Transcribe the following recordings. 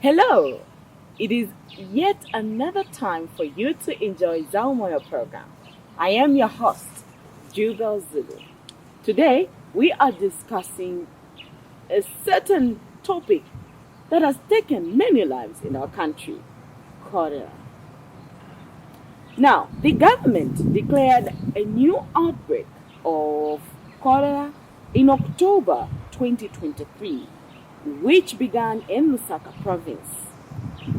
Hello! It is yet another time for you to enjoy Zaumoyo program. I am your host, Jubel Zulu. Today, we are discussing a certain topic that has taken many lives in our country, cholera. Now, the government declared a new outbreak of cholera in October 2023, which began in Lusaka province.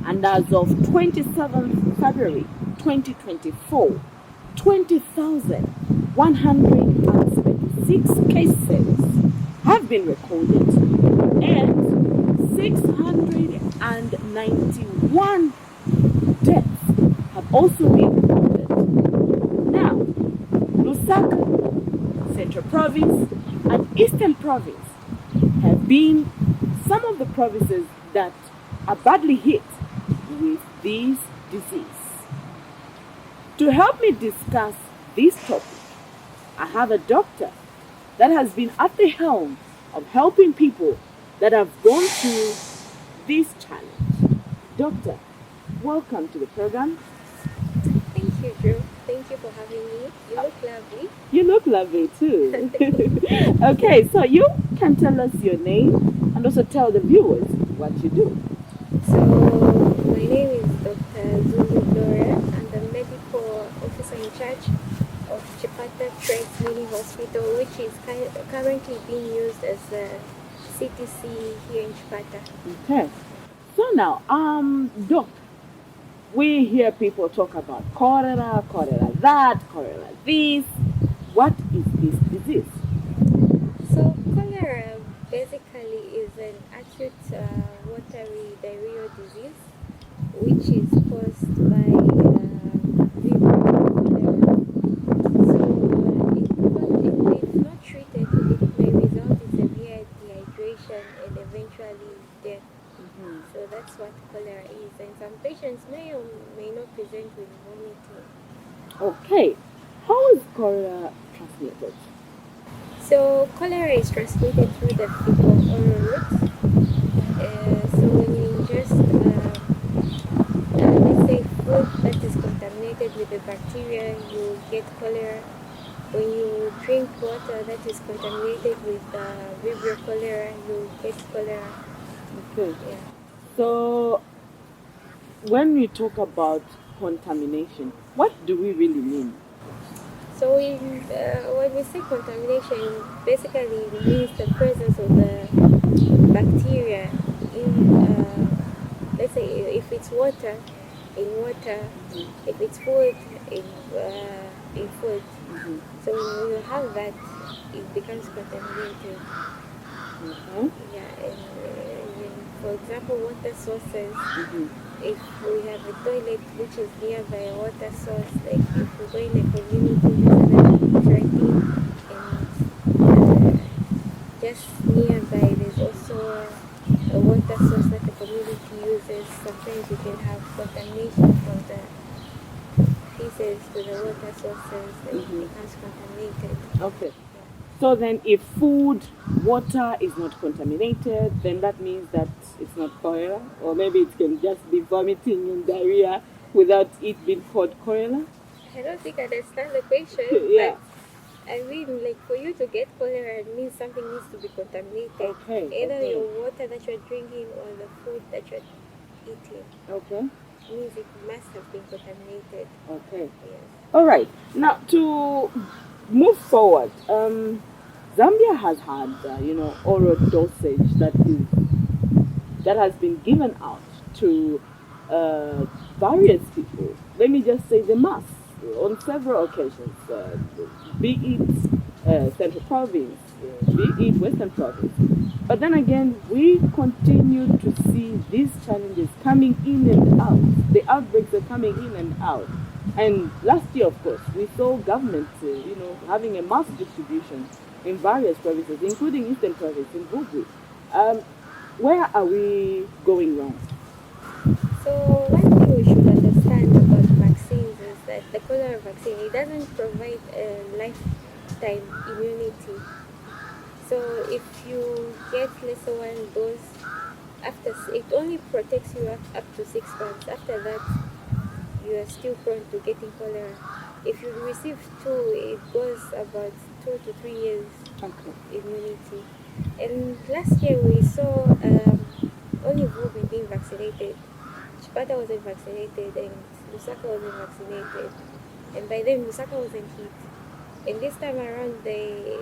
And as of 27th February 2024, 20,176 cases have been recorded and 691 deaths have also been recorded. Now, Lusaka, Central Province, and Eastern Province have been some of the provinces that are badly hit with this disease. To help me discuss this topic, I have a doctor that has been at the helm of helping people that have gone through this challenge. Doctor, welcome to the program. Thank you, Drew. Thank you for having me. You look lovely. You look lovely too. Okay, so you can tell us your name and also tell the viewers what you do. So, my name is Dr. Zulu Gloria. I'm the medical officer in charge of Chipata Trades Mini Hospital, which is currently being used as a CTC here in Chipata. Okay. So now, Doc, we hear people talk about cholera, cholera that, cholera this. What is this disease? So, cholera basically is an acute watery diarrheal disease, which is caused by vibrio cholera. So, if not treated, it may result in severe dehydration and eventually death. So that's what cholera is, and some patients may or may not present with vomiting. Okay. How is cholera transmitted? So cholera is transmitted through the fecal-oral route. So when you ingest, let's say, food that is contaminated with the bacteria, you get cholera. When you drink water that is contaminated with vibrio cholera, you get cholera. Okay. Yeah. So, when we talk about contamination, what do we really mean? So when we say contamination, basically it means the presence of the bacteria in, let's say, if it's water, in water, if it's food, in food. So when you have that, it becomes contaminated. Yeah, and for example, water sources. If we have a toilet which is nearby a water source, like if we go in a community, there's another drinking, and just nearby there's also a water source that the community uses. Sometimes you can have contamination from the feces to the water sources, and it becomes contaminated. Okay. So then if food, water is not contaminated, then that means that it's not cholera? Or maybe it can just be vomiting and diarrhea without it being called cholera? I don't think I understand the question, Yeah. but I mean, like, for you to get cholera, it means something needs to be contaminated. Okay. Either Okay. your water that you're drinking or the food that you're eating. Okay. Means it must have been contaminated. Okay. Yes. All right. Now to move forward, Zambia has had oral dosage that has been given out to various people. Let me just say the mass on several occasions, be it Central Province, be it Western Province. But then again, we continue to see these challenges coming in and out. The outbreaks are coming in and out. And last year, of course, we saw government, having a mass distribution in various provinces, including Eastern Province in Bugui. Where are we going wrong? So one thing we should understand about vaccines is that the cholera vaccine, it doesn't provide a lifetime immunity. So if you get, let's say, one dose it only protects you up to 6 months. After that, you are still prone to getting cholera. If you receive two, it goes about 2 to 3 years Okay. immunity. And last year we saw only women being vaccinated. Chipata wasn't vaccinated and Lusaka wasn't vaccinated. And by then Lusaka wasn't hit. And this time around the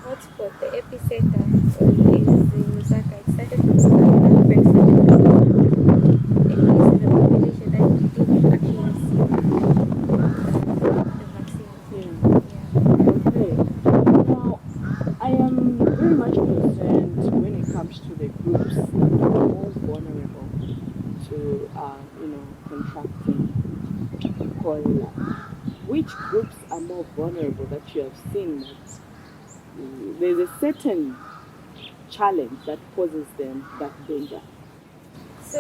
hotspot, the epicenter is in Lusaka. It started from Lusaka. That outbreak started from Lusaka. And this is a population that didn't actually receive the vaccines. Yeah. Yeah. Okay. Now, I am very much concerned when it comes to the groups that are more vulnerable to, contracting cholera. Which groups are more vulnerable that you have seen that there's a certain challenge that poses them that danger? So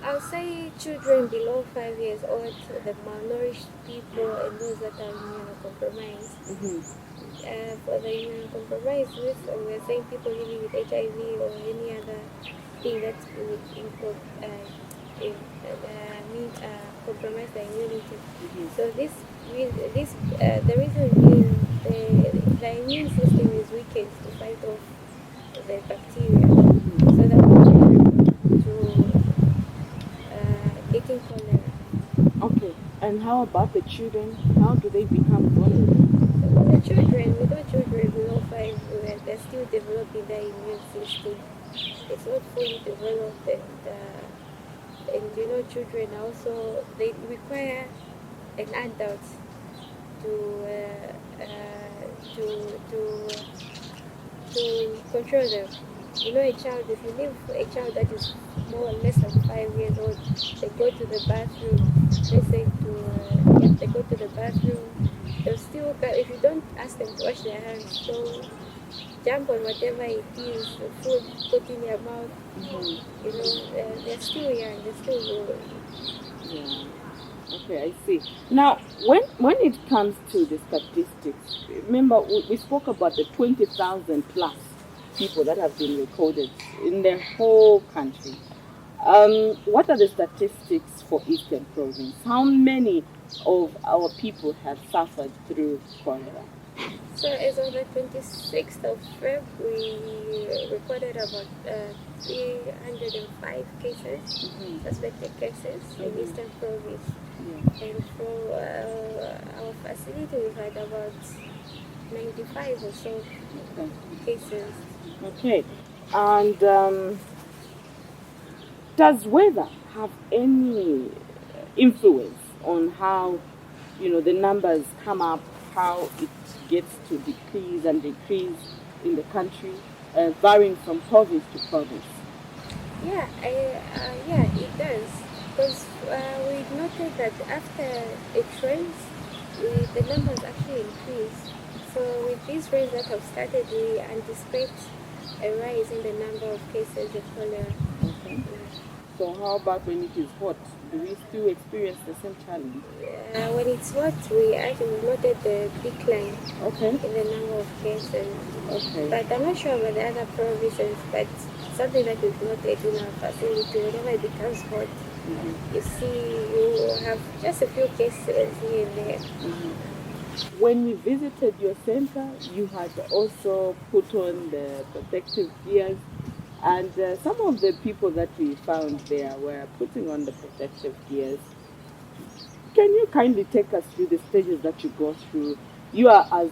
I'll say children below 5 years old, the malnourished people, and those that are immunocompromised. Mm-hmm. For the immunocompromised youth, we're saying people living with HIV or any other thing that would compromise their immunity. Mm-hmm. So the reason being the immune system is weakened to fight off the bacteria, so that we're to getting cholera. Okay. And how about the children? How do they become vulnerable? The children, we know children below 5, they're still developing their immune system. It's not fully developed, and children also they require an adult to to control them. A child, if you leave a child that is more or less than 5 years old, they go to the bathroom, they go to the bathroom, they'll still, if you don't ask them to wash their hands, so jump on whatever it is, the food, put in your mouth, they're still young, they're still growing. Yeah. Okay, I see. Now, when it comes to the statistics, remember we spoke about the 20,000 plus people that have been recorded in the whole country. What are the statistics for Eastern Province? How many of our people have suffered through cholera? So as of the 26th of Feb, we recorded about 305 cases, suspected cases in Eastern Province. Yeah. And for our facility, we've had about 95 or so Okay. cases. Okay. And does weather have any influence on how the numbers come up, how it gets to decrease and decrease in the country, varying from province to province? Yeah, it does. Because we noted that after it rains, the numbers actually increase. So with these rains that have started, we anticipate a rise in the number of cases of cholera. Okay. So how about when it is hot? Do we still experience the same challenge? When it's hot, we actually noted the decline Okay. in the number of cases. Okay. But I'm not sure about the other provinces, but something that we've noted in our facility, whenever it becomes hot, you see you have just a few cases here and there. When we visited your center, you had also put on the protective gears, and some of the people that we found there were putting on the protective gears. Can you kindly take us through the stages that you go through? You are as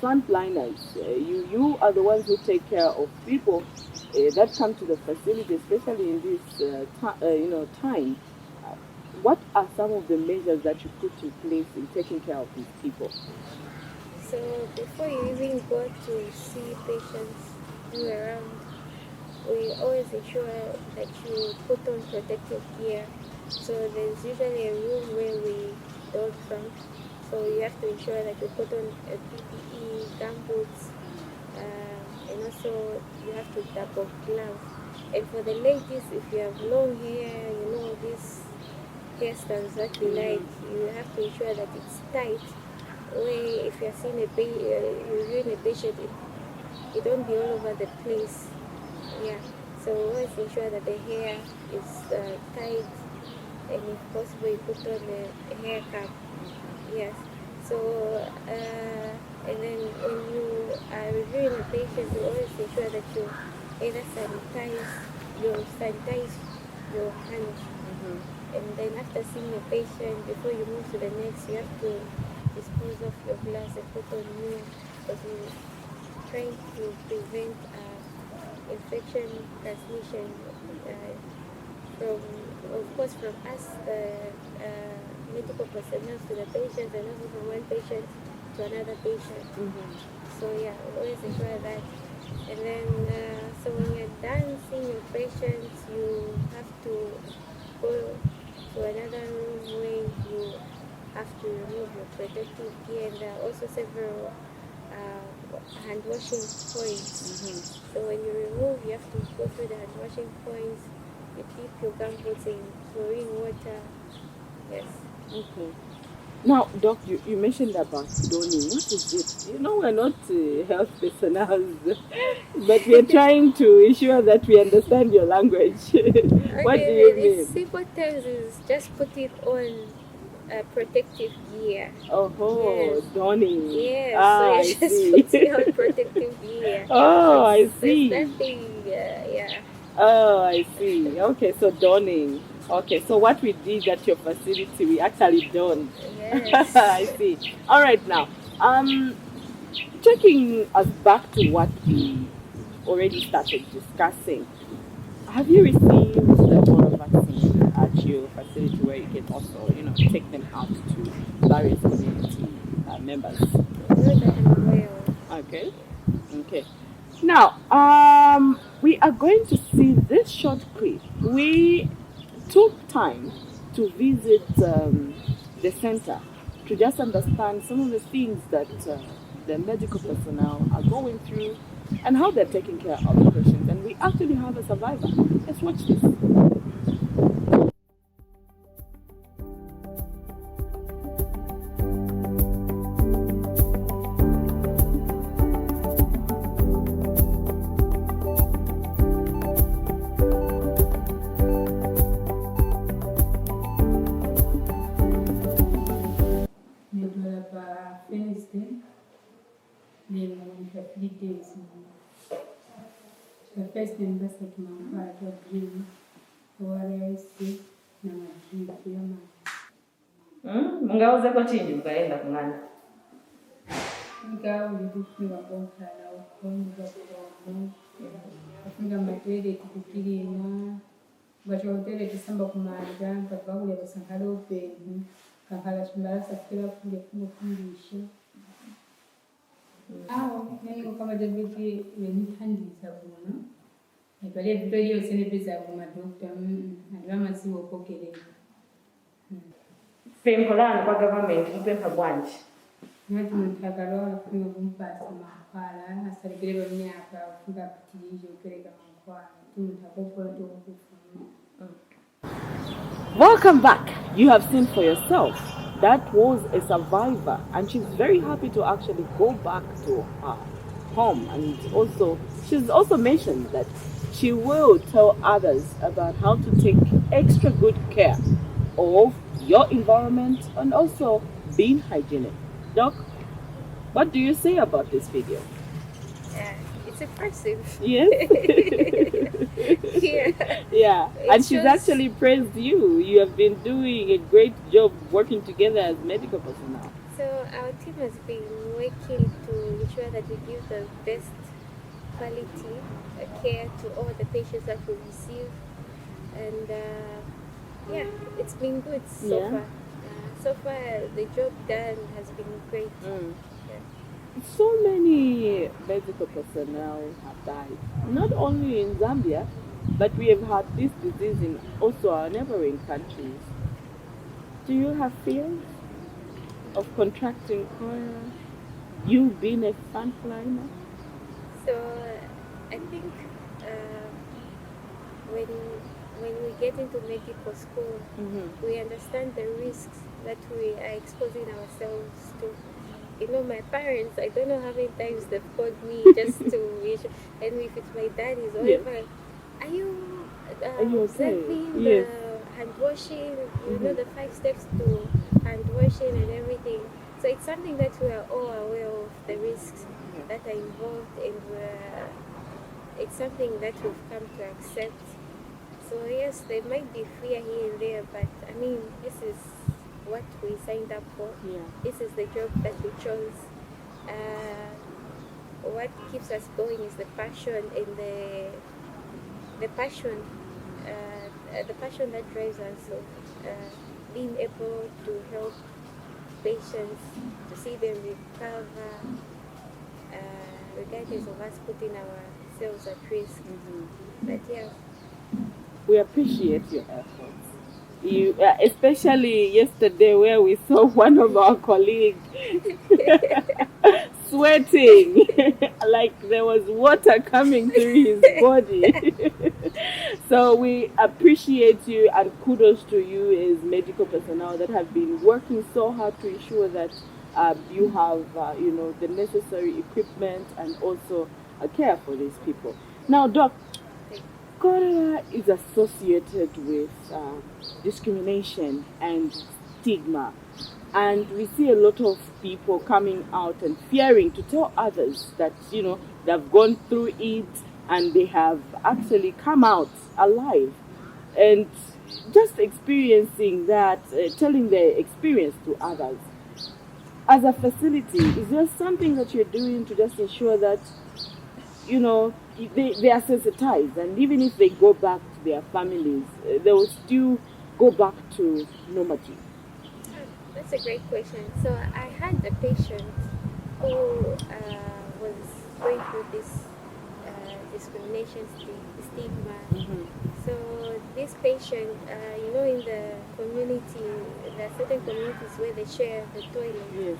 frontliners. You are the ones who take care of people that come to the facility, especially in this time. Uh, what are some of the measures that you put in place in taking care of these people? So before you even go to see patients all around, we always ensure that you put on protective gear. So there's usually a room where we don't from. So you have to ensure that you put on a PPE, gumboots, and also you have to double glove. And for the ladies, if you have long hair, these hairstyles that we like, you have to ensure that it's tight. Where if you're seeing you're viewing a patient, it don't be all over the place. Yeah. So So always ensure that the hair is tied, and if possible, you put on a hair cap. Yes. So, and then when you are reviewing a patient, you always ensure that you either sanitize your hands. And then after seeing a patient, before you move to the next, you have to dispose of your gloves and put on new, because you're trying to prevent infection transmission from, of course, from us, medical personnel, to the patients, and also from one patient to another patient. So yeah, always ensure that. And then, so when you're done seeing your patients, you have to go to another room where you have to remove your protective gear, and there are also several hand washing points. So when you remove, you have to go through the hand washing points. You dip your gumboots in chlorine water. Yes. Okay. Now, Doc, you mentioned about donning. What is it? You know, we're not health personnel, but we're trying to ensure that we understand your language. What do you In mean? simple terms, is just put it on protective gear. Oh, Yes. donning. Yes, Ah, so I you just see. put it on protective gear. Oh, I It's see. nothing, yeah. Oh, I see. Okay, so donning. Okay, so what we did at your facility, we actually donned. Yes. I see. All right, now, taking us back to what we already started discussing, have you received the oral vaccine at your facility where you can also, take them out to various community members? Not that I'm aware of. Okay. Okay. Now, we are going to see this short clip. We took time to visit the center to just understand some of the things that the medical personnel are going through and how they're taking care of the patients. And we actually have a survivor. Let's watch this. Nedwala Wednesday, then we have 3 days. The first day basa tunampata green, ORS na madrip ya Mungauzeko chinji mukaenda kung'ana. Ingawa ulifika bonka na ukonga kwa afunga matwele tukukirima bachotele tusamba kumanja bakabule basankala open kankala chimbala sakira kule kumufundisha aho nene kama jabiti wenithandisa bona ebale bito yose nebeza kuma doctor adama siwo kokelele Pemholano kwa government mpempa bwanji. Nati muntakalola kufunga kumpasa makwala asaligire bamyaka kufunga pitilije ukereka makwala tumutakopolo tukufuna. Welcome back. You have seen for yourself. That was a survivor, and she's very happy to actually go back to her home. And also, she's also mentioned that she will tell others about how to take extra good care of your environment and also being hygienic. Doc, what do you say about this video? It's impressive. Yes. Yeah. Yeah, It and she's shows- actually praised you. You have been doing a great job working together as medical personnel. So our team has been working to ensure that we give the best quality care to all the patients that we receive, and yeah, it's been good so Yeah. far. So far, the job done has been great. Yeah. So many medical personnel have died, not only in Zambia, but we have had this disease in also our neighboring countries. Do you have fears of contracting cholera? You being a frontliner? So I think when we get into medical school, we understand the risks that we are exposing ourselves to. You know, my parents, I don't know how many times they've called me just to wish, and if it's my daddy's or Yes. whatever, Are you Are you okay? observing Yes. the hand washing? You know Mhm. the 5 steps to hand washing and everything. So it's something that we are all aware of the risks Yeah. that are involved, and it's something that we've come to accept. So yes, there might be fear here and there, but I mean, this is what we signed up for. Yeah. This is the job that we chose. Uh, what keeps us going is the passion and the passion, the passion that drives us of being able to help patients, to see them recover, regardless of us putting ourselves at risk. Mhm. But yeah, We appreciate your efforts. You, especially yesterday, where we saw one of our colleagues sweating like there was water coming through his body. So we appreciate you and kudos to you as medical personnel that have been working so hard to ensure that you have the necessary equipment and also care for these people. Now, Doc, cholera is associated with discrimination and stigma. And we see a lot of people coming out and fearing to tell others that, they've gone through it and they have actually come out alive. And just experiencing that, telling their experience to others. As a facility, is there something that you're doing to just ensure that they are sensitized, and even if they go back to their families, they will still go back to normative? that's a great question. So I had a patient who was going through this discrimination stigma. Mm-hmm. So this patient, in the community, there are certain communities where they share the toilet. Yes.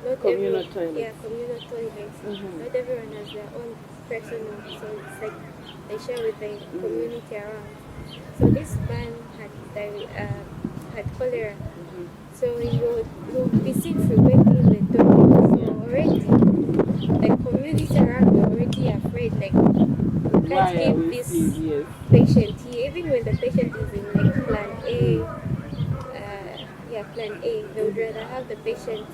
Not Communal every, toilets. yeah, communal toilets. Mhm. Not everyone has their own personal, so it's like they share with the community around. So this man had cholera. Mhm. So you'll be seen frequenting the toilet. So already the community around are already afraid, like you can't Why are keep we this seeing? Yes. patient here, even when the patient is in like plan A. Plan A, they would rather have the patient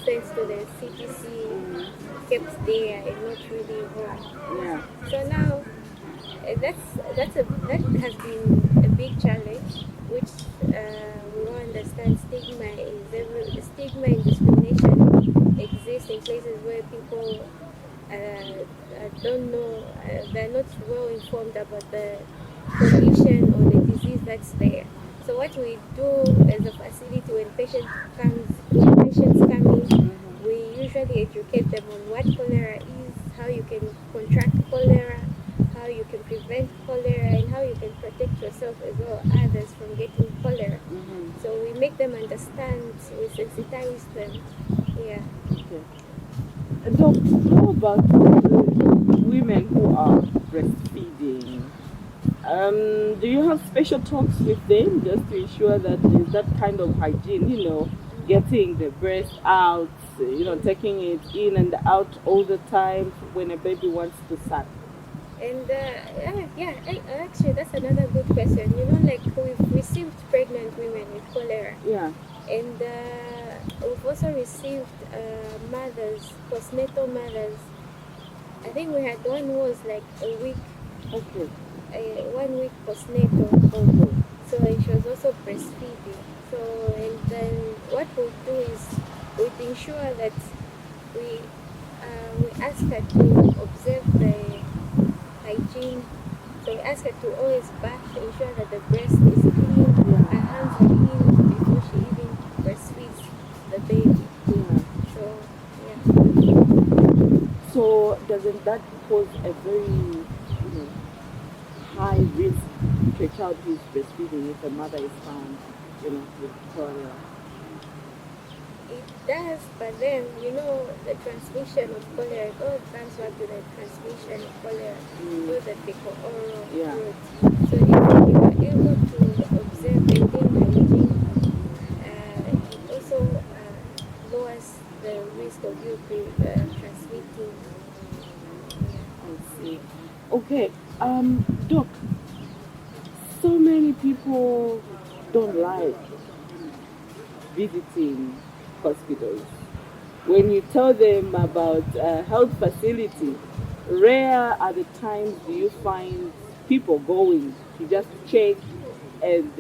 sent to the CTC, Mhm. kept there, and not really home. Yeah. So now that has been a big challenge, which we all understand. Stigma and discrimination exists in places where people don't know, they're not well informed about the condition or the disease that's there. So what we do as a facility when patients come in, we usually educate them on what cholera is, how you can contract cholera, how you can prevent cholera, and how you can protect yourself as well as others from getting cholera. Mhm. So we make them understand, we sensitize them. Yeah. Okay. Doc, how about women who are breastfeeding? Do you have special talks with them just to ensure that there's that kind of hygiene, getting the breast out, taking it in and out all the time when a baby wants to suck? And actually, that's another good question. Like we've received pregnant women with cholera, Yeah. and we've also received mothers, postnatal mothers. I think we had one who was like a week, Okay. 1 week postnatal. Okay. So and she was also breastfeeding. So and then what we'll do is we'd ensure that we ask her to observe the hygiene. So we ask her to always bath, ensure that the breast is clean, her hands are clean before she even breastfeeds the baby. Yeah. So yeah. So doesn't that pose a very, high risk to a child who's breastfeeding if a mother is found, with cholera? It does, but then the transmission of cholera, it all comes back to the transmission of cholera through the fecal oral Yeah. route. So if you are able to observe maintain hygiene, it also lowers the risk of you transmitting. I see. Okay, Doc, so many people don't like visiting hospitals. When you tell them about health facility, rare are the times you find people going to just check and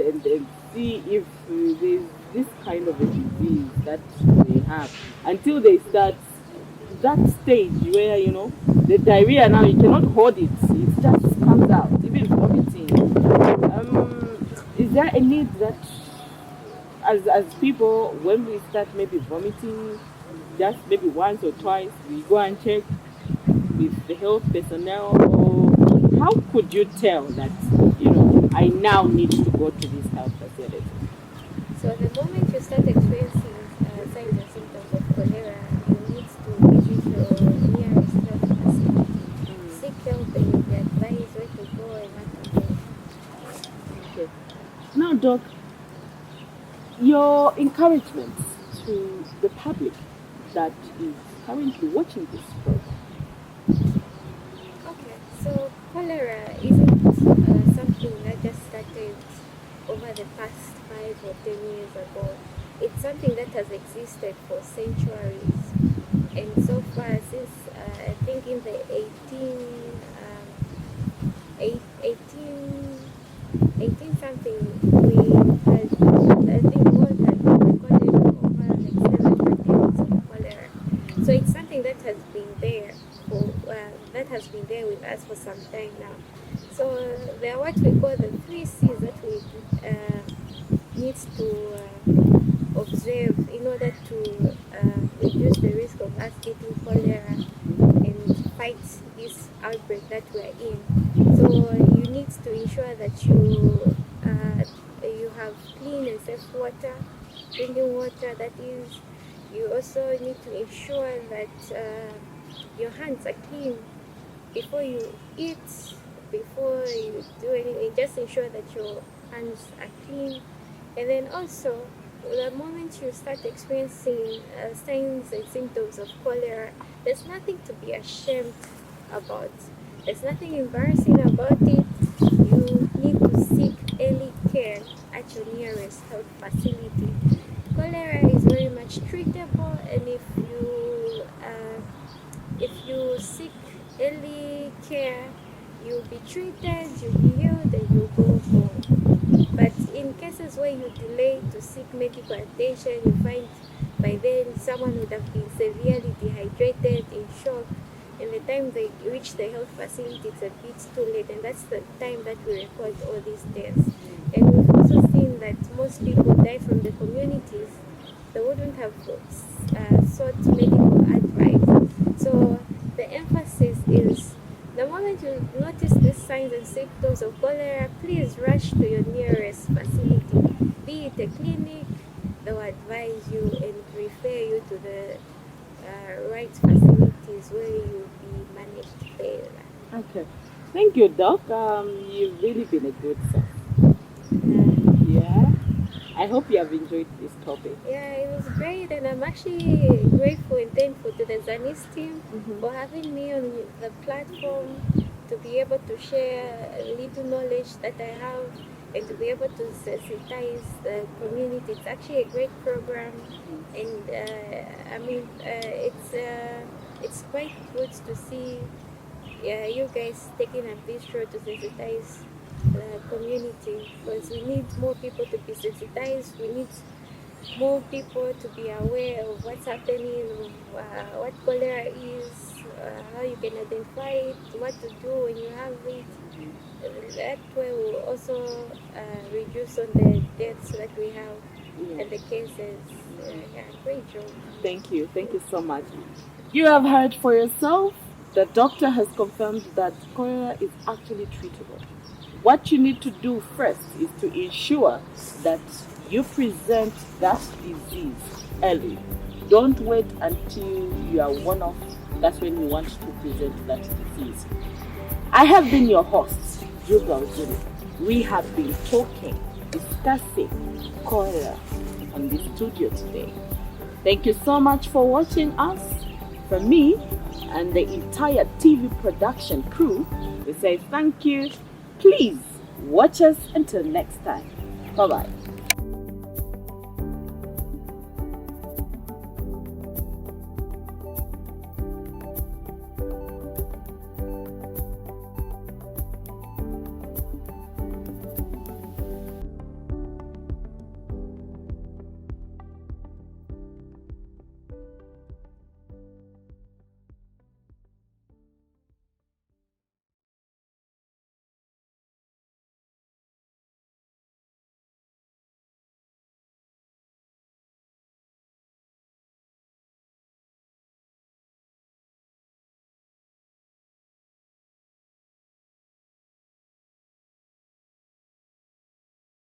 see if there's this kind of a disease that they have until they start that stage where the diarrhea now you cannot hold it just comes out, even vomiting. Is there a need that as people, when we start maybe vomiting just maybe once or twice, we go and check with the health personnel? Or how could you tell that I now need to go to this health facility? So the moment you start experiencing signs and symptoms of cholera, you need to visit your nearest health facility. Seek help and you'll be advised where to go and what to do. Okay. Now, Doc, your encouragement to the public that is currently watching this program. Okay, so cholera isn't something that just started over the past 5 or 10 years ago. It's something that has existed for centuries. And so far, since I think in the 18 something, we had, I think, world had recorded over like 7 pandemics of cholera. So it's something that has been there with us for some time now. So there are what we call the 3 C's that we need to observe in order to reduce the risk of us getting cholera and fight this outbreak that we are in. So you need to ensure that you have clean and safe water, drinking water. That is, you also need to ensure that your hands are clean before you eat, before you do anything. Just ensure that your hands are clean. And then also, the moment you start experiencing signs and symptoms of cholera, there's nothing to be ashamed about. There's nothing embarrassing about it. You need to seek early care at your nearest health facility. Cholera is very much treatable, and if you seek early care, you'll be treated, you'll be healed, and you'll go home. But in cases where you delay to seek medical attention, you find by then someone would have been severely dehydrated, in shock, and the time they reach the health facility, it's a bit too late, and that's the time that we record all these deaths. And we've also seen that most people die from the communities. They wouldn't have sought medical advice. So the emphasis is, the moment you notice these signs and symptoms of cholera, please rush to your nearest facility. Be it a clinic, they'll advise you and refer you to the right facilities where you'll be managed better. Okay. Thank you, Doc. You've really been a good son. Yeah. I hope you have enjoyed this topic. Yeah, it was great, and I'm actually grateful and thankful to the Zanis team for having me on the platform to be able to share a little knowledge that I have and to be able to sensitize the community. It's actually a great program, and it's quite good to see you guys taking up this road to sensitize the community, because we need more people to be sensitized. We need more people to be aware of what's happening, what cholera is, how you can identify it, what to do when you have it. That way will also reduce on the deaths that we have and the cases. Great job. Thank you so much. You have heard for yourself. The doctor has confirmed that cholera is actually treatable. What you need to do first is to ensure that you present that disease early. Don't wait until you are worn off. That's when you want to present that disease. I have been your host, Jugal Zulu. We have been discussing cholera on the studio today. Thank you so much for watching us. From me and the entire TV production crew, we say thank you. Please Watch us until next time. Bye bye.